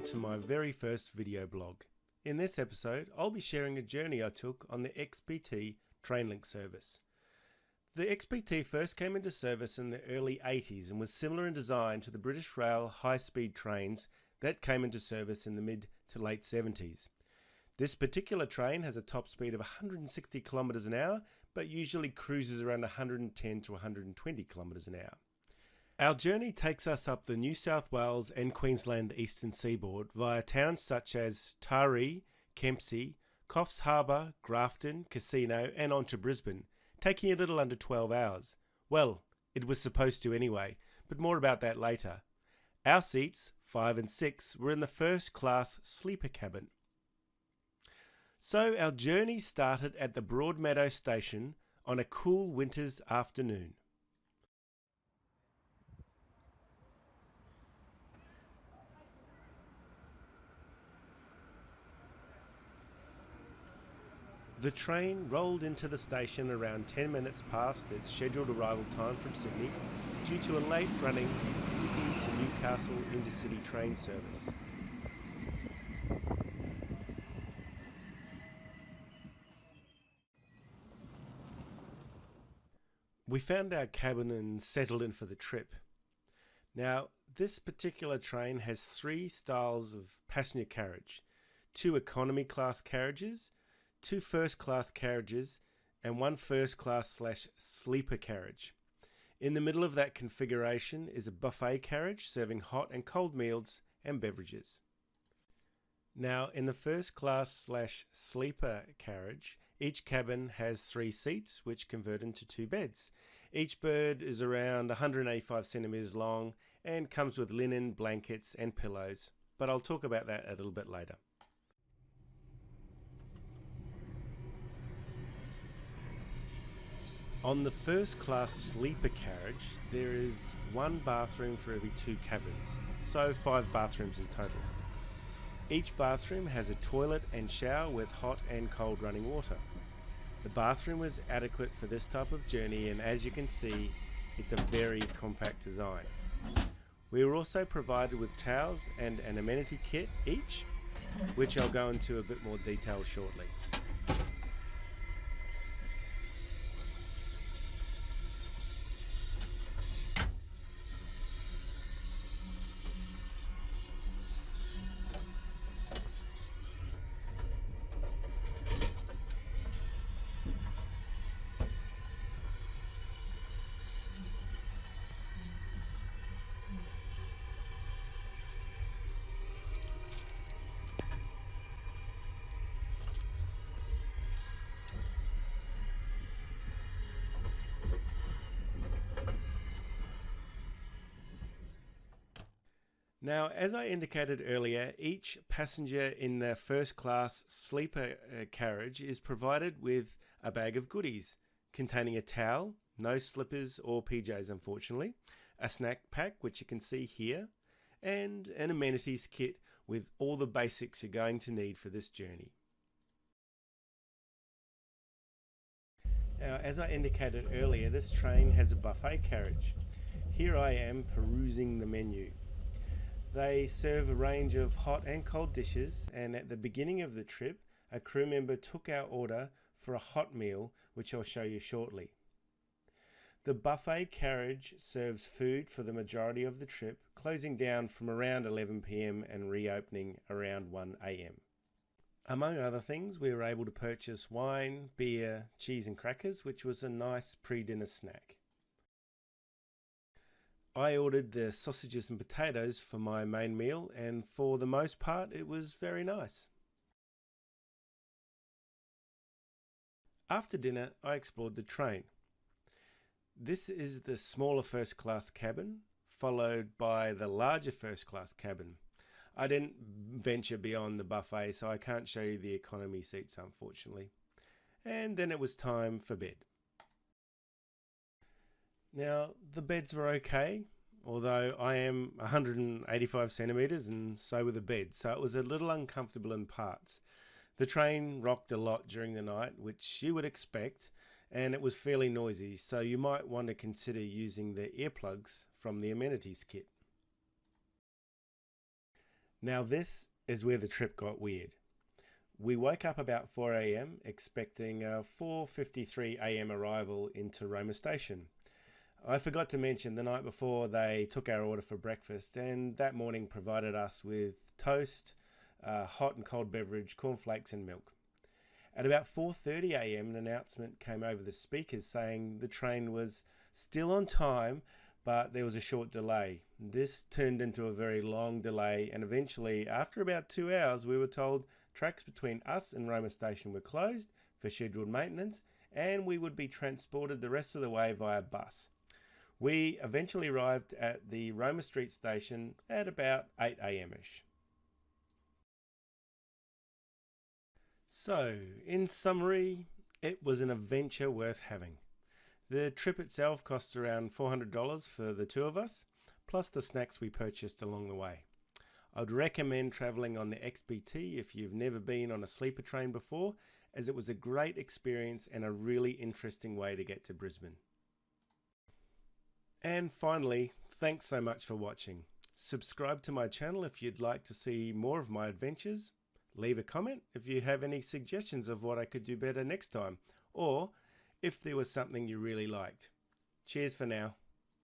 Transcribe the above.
welcome to my very first video blog. In this episode, I'll be sharing a journey I took on the XPT Trainlink service. The XPT first came into service in the early 80s and was similar in design to the British Rail high-speed trains that came into service in the mid to late 70s. This particular train has a top speed of 160 kilometers an hour, but usually cruises around 110 to 120 kilometers an hour. Our journey takes us up the New South Wales and Queensland eastern seaboard via towns such as Taree, Kempsey, Coffs Harbour, Grafton, Casino and on to Brisbane, taking a little under 12 hours. Well, it was supposed to anyway, but more about that later. Our seats, 5 and 6, were in the first class sleeper cabin. So our journey started at the Broadmeadow Station on a cool winter's afternoon. The train rolled into the station around 10 minutes past its scheduled arrival time from Sydney due to a late running Sydney to Newcastle intercity train service. We found our cabin and settled in for the trip. Now, this particular train has 3 styles of passenger carriage: 2 economy class carriages, 2 first class carriages and 1 first class / sleeper carriage. In the middle of that configuration is a buffet carriage serving hot and cold meals and beverages. Now in the first class / sleeper carriage, each cabin has 3 seats which convert into 2 beds. Each bed is around 185 centimeters long and comes with linen, blankets and pillows, but I'll talk about that a little bit later. On the first class sleeper carriage, there is 1 bathroom for every 2 cabins, so 5 bathrooms in total. Each bathroom has a toilet and shower with hot and cold running water. The bathroom was adequate for this type of journey, and as you can see, it's a very compact design. We were also provided with towels and an amenity kit each, which I'll go into a bit more detail shortly. Now, as I indicated earlier, each passenger in the first class sleeper carriage is provided with a bag of goodies containing a towel, no slippers or PJs unfortunately, a snack pack which you can see here, and an amenities kit with all the basics you're going to need for this journey. Now, as I indicated earlier, this train has a buffet carriage. Here I am perusing the menu. They serve a range of hot and cold dishes, and at the beginning of the trip, a crew member took our order for a hot meal, which I'll show you shortly. The buffet carriage serves food for the majority of the trip, closing down from around 11 PM and reopening around 1 AM. Among other things, we were able to purchase wine, beer, cheese and crackers, which was a nice pre-dinner snack. I ordered the sausages and potatoes for my main meal, and for the most part it was very nice. After dinner I explored the train. This is the smaller first class cabin, followed by the larger first class cabin. I didn't venture beyond the buffet, so I can't show you the economy seats unfortunately. And then it was time for bed. Now, the beds were okay, although I am 185 centimeters and so were the beds, so it was a little uncomfortable in parts. The train rocked a lot during the night, which you would expect, and it was fairly noisy, so you might want to consider using the earplugs from the amenities kit. Now this is where the trip got weird. We woke up about 4 a.m. expecting a 4:53 a.m. arrival into Roma Station. I forgot to mention the night before they took our order for breakfast, and that morning provided us with toast, hot and cold beverage, cornflakes and milk. At about 4:30 a.m. an announcement came over the speakers saying the train was still on time, but there was a short delay. This turned into a very long delay, and eventually, after about 2 hours, we were told tracks between us and Roma Station were closed for scheduled maintenance, and we would be transported the rest of the way via bus. We eventually arrived at the Roma Street station at about 8 a.m.ish. So, in summary, it was an adventure worth having. The trip itself cost around $400 for the two of us, plus the snacks we purchased along the way. I'd recommend travelling on the XPT if you've never been on a sleeper train before, as it was a great experience and a really interesting way to get to Brisbane. And finally, thanks so much for watching. Subscribe to my channel if you'd like to see more of my adventures. Leave a comment if you have any suggestions of what I could do better next time, or if there was something you really liked. Cheers for now.